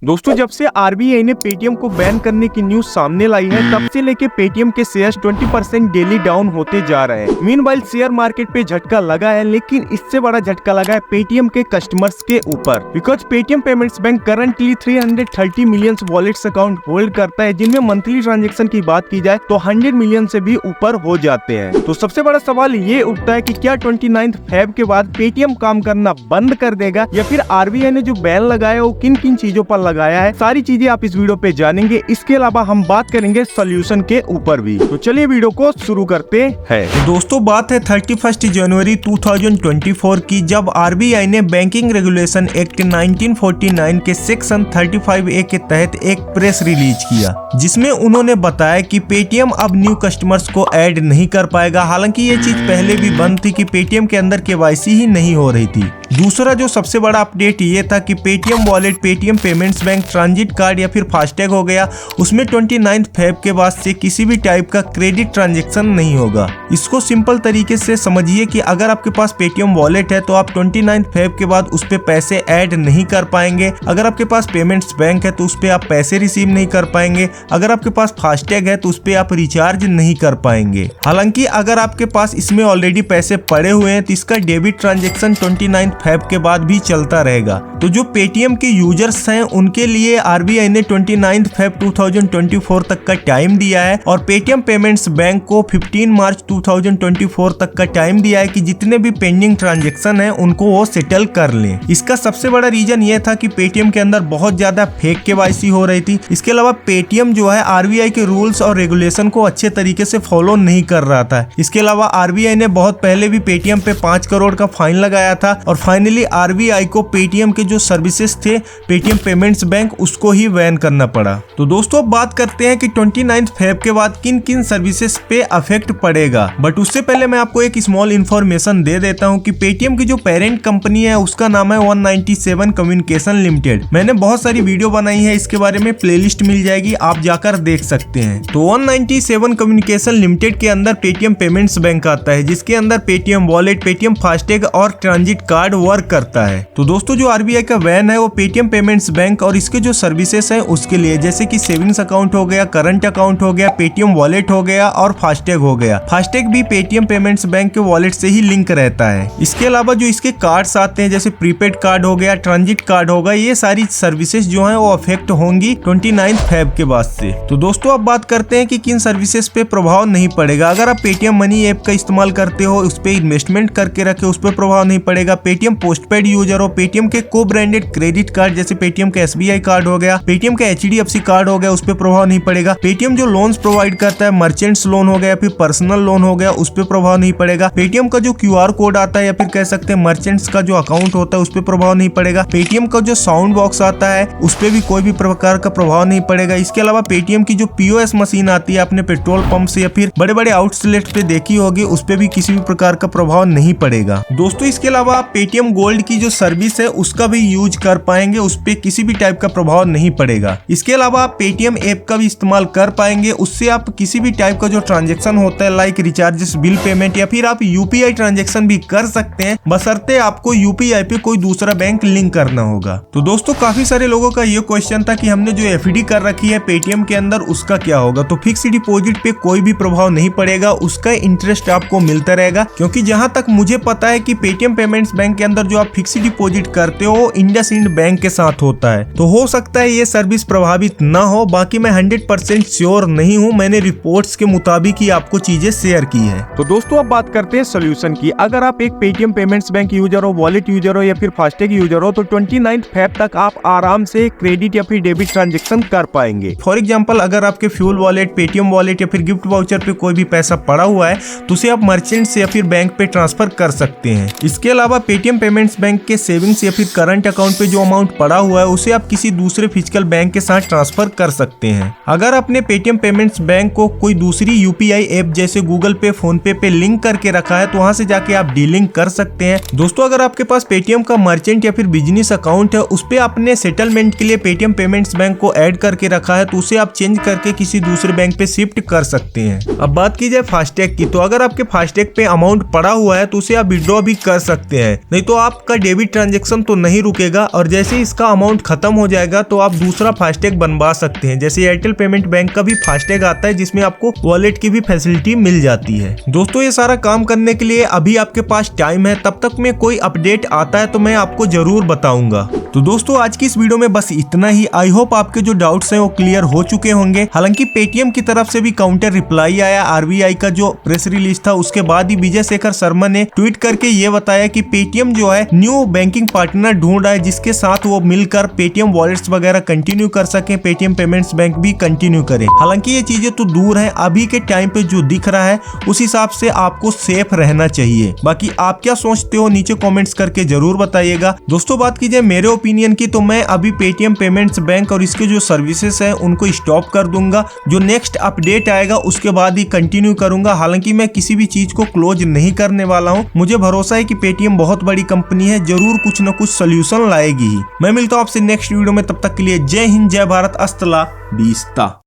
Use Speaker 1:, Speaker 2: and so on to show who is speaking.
Speaker 1: दोस्तों, जब से आरबीआई ने पेटीएम को बैन करने की न्यूज सामने लाई है, तब से लेके पेटीएम के शेयर्स 20% डेली डाउन होते जा रहे हैं। मीनवाइल शेयर मार्केट पे झटका लगा है, लेकिन इससे बड़ा झटका लगा है पेटीएम के कस्टमर्स के ऊपर। Because Paytm payments bank currently 330 million wallets account hold करता है, जिनमें मंथली ट्रांजेक्शन की बात की जाए तो 100 मिलियन से भी ऊपर हो जाते हैं। तो सबसे बड़ा सवाल ये उठता है कि क्या 29 फेब के बाद पेटीएम काम करना बंद कर देगा, या फिर आरबीआई ने जो बैन लगाया वो किन किन चीजों पर लगाया है। सारी चीजें आप इस वीडियो पे जानेंगे। इसके अलावा हम बात करेंगे सॉल्यूशन के ऊपर भी। तो चलिए वीडियो को शुरू करते हैं।
Speaker 2: तो दोस्तों, बात है 31 जनवरी 2024 की, जब आरबीआई ने बैंकिंग रेगुलेशन एक्ट 1949 के सेक्शन 35A के तहत एक प्रेस रिलीज किया, जिसमें उन्होंने बताया कि पेटीएम अब न्यू कस्टमर्स को ऐड नहीं कर पाएगा। हालांकि ये चीज पहले भी बंद थी कि पेटीएम के अंदर केवाईसी ही नहीं हो रही थी। दूसरा जो सबसे बड़ा अपडेट ये था कि Paytm wallet, Paytm payments bank, transit card या फिर फास्टैग हो गया, उसमें 29 फेब के बाद से किसी भी टाइप का क्रेडिट ट्रांजैक्शन नहीं होगा। इसको सिंपल तरीके से समझिए कि अगर आपके पास पेटीएम वॉलेट है तो आप 29 फेब के बाद उस पे पैसे ऐड नहीं कर पाएंगे। अगर आपके पास पेमेंट्स बैंक है तो उस पे आप पैसे रिसीव नहीं कर पाएंगे। अगर आपके पास फास्टैग है तो उस पे आप रिचार्ज नहीं कर पाएंगे। हालांकि अगर आपके पास इसमें ऑलरेडी पैसे पड़े हुए हैं तो इसका डेबिट ट्रांजेक्शन 29 फेब के बाद भी चलता रहेगा। तो जो पेटीएम के यूजर्स हैं उनके लिए आरबीआई ने 29 फेब 2024 तक का टाइम दिया है, और पेटीएम पेमेंट्स बैंक को 15 मार्च 2024 तक का टाइम दिया है कि जितने भी पेंडिंग ट्रांजैक्शन हैं उनको वो सेटल कर लें। इसका सबसे बड़ा रीजन ये था कि पेटीएम के अंदर बहुत ज्यादा फेक केवाईसी हो रही थी। इसके अलावा पेटीएम जो है आरबीआई के रूल्स और रेगुलेशन को अच्छे तरीके से फॉलो नहीं कर रहा था। इसके अलावा आरबीआई ने बहुत पहले भी पेटीएम पे 5 करोड़ का फाइन लगाया था, और फाइनली आरबीआई को पेटीएम के जो सर्विसेज थे पेटीएम पेमेंट्स बैंक, उसको ही बैन करना पड़ा। तो दोस्तों, अब बात करते हैं कि 29 फेब के बाद किन किन सर्विसेज पे अफेक्ट पड़ेगा। बट उससे पहले मैं आपको एक स्मॉल इन्फॉर्मेशन दे देता हूं कि पेटीएम की जो पेरेंट कंपनी है उसका नाम है 197 कम्युनिकेशन लिमिटेड। मैंने बहुत सारी वीडियो बनाई है इसके बारे में, प्लेलिस्ट मिल जाएगी, आप जाकर देख सकते हैं। तो 197 कम्युनिकेशन लिमिटेड के अंदर पेटीएम पेमेंट्स बैंक आता है, जिसके अंदर पेटीएम वॉलेट, पेटीएम फास्टैग और ट्रांजिट कार्ड वर्क करता है। तो दोस्तों, जो आरबीआई का बैन है वो पेटीएम पेमेंट्स बैंक और इसके जो सर्विसेज है उसके लिए, जैसे कि सेविंग्स अकाउंट हो गया, करंट अकाउंट हो गया, पेटीएम वॉलेट हो गया और फास्टैग हो गया। फास्टैग भी पेटीएम पेमेंट्स बैंक के वॉलेट से ही लिंक रहता है। इसके अलावा जो इसके कार्ड्स आते हैं, जैसे प्रीपेड कार्ड हो गया, ट्रांजिट कार्ड होगा, ये सारी सर्विसेज जो है वो अफेक्ट होंगी 29 फेब के बाद से। तो दोस्तों, अब बात करते हैं कि किन सर्विसेज पे प्रभाव नहीं पड़ेगा। अगर आप पेटीएम मनी ऐप का इस्तेमाल करते हो, उस पे इन्वेस्टमेंट करके रखे, उस पर प्रभाव नहीं पड़ेगा। पेटीएम पोस्टपेड यूजर हो, पेटीएम के को ब्रांडेड क्रेडिट कार्ड जैसे पेटीएम का एसबीआई कार्ड हो गया, पेटीएम का एचडीएफसी कार्ड हो गया, उस पे प्रभाव नहीं पड़ेगा। पेटीएम जो लोन्स प्रोवाइड करता है, मर्चेंट्स लोन हो गया, फिर पर्सनल लोन हो गया, उस पे प्रभाव नहीं पड़ेगा। पेटीएम का जो क्यूआर कोड आता है, या फिर कह सकते हैं मर्चेंट्स का जो अकाउंट होता है, उस पे प्रभाव नहीं पड़ेगा। पेटीएम का जो साउंड बॉक्स आता है, उस पे भी कोई भी प्रकार का प्रभाव नहीं पड़ेगा। इसके अलावा पेटीएम की जो पीओएस मशीन आती है, अपने पेट्रोल पंप से या फिर बड़े बड़े आउटलेट पे देखी होगी, उस पे भी किसी भी प्रकार का प्रभाव नहीं पड़ेगा। दोस्तों, इसके अलावा पेटीएम गोल्ड की जो सर्विस है उसका भी यूज कर पाएंगे, उस पे किसी भी टाइप का प्रभाव नहीं पड़ेगा। इसके अलावा आप पेटीएम ऐप का भी इस्तेमाल कर पाएंगे, उससे आप किसी भी टाइप का जो ट्रांजैक्शन होता है, लाइक रिचार्जेस, बिल पेमेंट, या फिर आप यूपीआई ट्रांजैक्शन भी कर सकते हैं, बशर्ते आपको यूपीआई पे कोई दूसरा बैंक लिंक करना होगा। तो दोस्तों, काफी सारे लोगों का ये क्वेश्चन था कि हमने जो एफडी कर रखी है पेटीएम के अंदर, उसका क्या होगा। तो फिक्स डिपॉजिट पे कोई भी प्रभाव नहीं पड़ेगा, उसका इंटरेस्ट आपको मिलता रहेगा। क्योंकि जहां तक मुझे पता है कि पेटीएम पेमेंट्स बैंक के अंदर जो आप फिक्स डिपॉजिट करते हो इंडसइंड बैंक के साथ होता है, तो हो सकता है ये सर्विस प्रभावित ना हो। बाकी मैं 100% श्योर नहीं हूँ, मैंने रिपोर्ट्स के मुताबिक ही आपको चीजें शेयर की है।
Speaker 1: तो दोस्तों, अब बात करते हैं सोल्यूशन की। अगर आप एक पेटीएम पेमेंट्स बैंक यूजर हो, वॉलेट यूजर हो या फिर फास्टैग यूजर हो, तो 29 फेब तक आप आराम से क्रेडिट या फिर डेबिट ट्रांजेक्शन कर पाएंगे।
Speaker 2: फॉर एग्जाम्पल, अगर आपके फ्यूल वॉलेट, पेटीएम वॉलेट या फिर गिफ्ट वाउचर पे कोई भी पैसा पड़ा हुआ है तो उसे आप मर्चेंट से या फिर बैंक पे ट्रांसफर कर सकते हैं। इसके अलावा पेटीएम पेमेंट्स बैंक के सेविंग्स या फिर करंट अकाउंट पे जो अमाउंट पड़ा हुआ है उसे आप किसी दूसरे फिजिकल बैंक के साथ ट्रांसफर कर सकते हैं। अगर आपने पेटीएम पेमेंट्स बैंक को कोई दूसरी यूपीआई ऐप जैसे गूगल पे, फोन पे लिंक करके रखा है तो वहां से जाके आप डीलिंक कर सकते हैं। दोस्तों, अगर आपके पास पेटीएम का मर्चेंट या फिर बिजनेस अकाउंट है, उस पे आपने सेटलमेंट के लिए पेटीएम पेमेंट्स बैंक को ऐड करके रखा है, तो उसे आप चेंज करके किसी दूसरे बैंक पे शिफ्ट कर सकते हैं। अब बात की जाए फास्टैग की, तो अगर आपके फास्टैग पे अमाउंट पड़ा हुआ है तो उसे आप विड्रॉ भी कर सकते हैं, नहीं तो आपका डेबिट ट्रांजेक्शन तो नहीं रुकेगा, और जैसे इसका अमाउंट खत्म खत्म हो जाएगा तो आप दूसरा फास्टैग बनवा सकते हैं। जैसे एयरटेल पेमेंट बैंक का भी फास्टैग आता है जिसमें आपको वॉलेट की भी फैसिलिटी मिल जाती है। दोस्तों ये सारा काम करने के लिए अभी आपके पास टाइम है, तब तक में कोई अपडेट आता है तो मैं आपको जरूर बताऊंगा। तो दोस्तों आज की इस वीडियो में बस इतना ही। आई होप आपके जो डाउट्स हैं वो क्लियर हो चुके होंगे। हालांकि पेटीएम की तरफ से भी काउंटर रिप्लाई आया आरबीआई का जो प्रेस रिलीज था, उसके बाद ही विजय शेखर शर्मा ने ट्वीट करके ये बताया कि पेटीएम जो है न्यू बैंकिंग पार्टनर ढूंढ रहा है जिसके साथ वो मिलकर पेटीएम वॉलेट्स वगैरह कंटिन्यू कर सके, पेटीएम पेमेंट्स बैंक भी कंटिन्यू करे। हालांकि ये चीजें तो दूर है, अभी के टाइम पे जो दिख रहा है उस हिसाब से आपको सेफ रहना चाहिए। बाकी आप क्या सोचते हो नीचे कमेंट्स करके जरूर बताइएगा। दोस्तों बात कीजिए मेरे ओपिनियन की तो मैं अभी पेटीएम पेमेंट्स बैंक और इसके जो सर्विसेज है उनको स्टॉप कर दूंगा। जो नेक्स्ट अपडेट आएगा उसके बाद ही कंटिन्यू करूंगा। हालांकि मैं किसी भी चीज को क्लोज नहीं करने वाला हूं। मुझे भरोसा है कि पेटीएम बहुत बड़ी कंपनी है, जरूर कुछ न कुछ सोल्यूशन लाएगी ही। मैं मिलता हूं आपसे नेक्स्ट वीडियो में, तब तक के लिए जय हिंद, जय भारत, अस्तला बीस्ता।